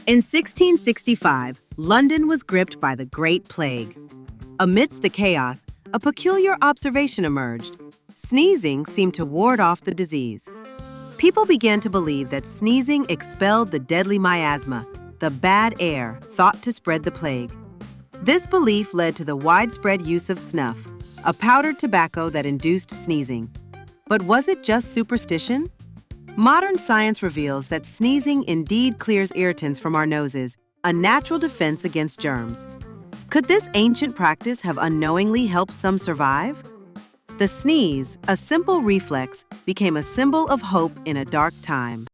In 1665, London was gripped by the Great Plague. Amidst the chaos, a peculiar observation emerged. Sneezing seemed to ward off the disease. People began to believe that sneezing expelled the deadly miasma, the bad air thought to spread the plague. This belief led to the widespread use of snuff, a powdered tobacco that induced sneezing. But was it just superstition? Modern science reveals that sneezing indeed clears irritants from our noses, a natural defense against germs. Could this ancient practice have unknowingly helped some survive? The sneeze, a simple reflex, became a symbol of hope in a dark time.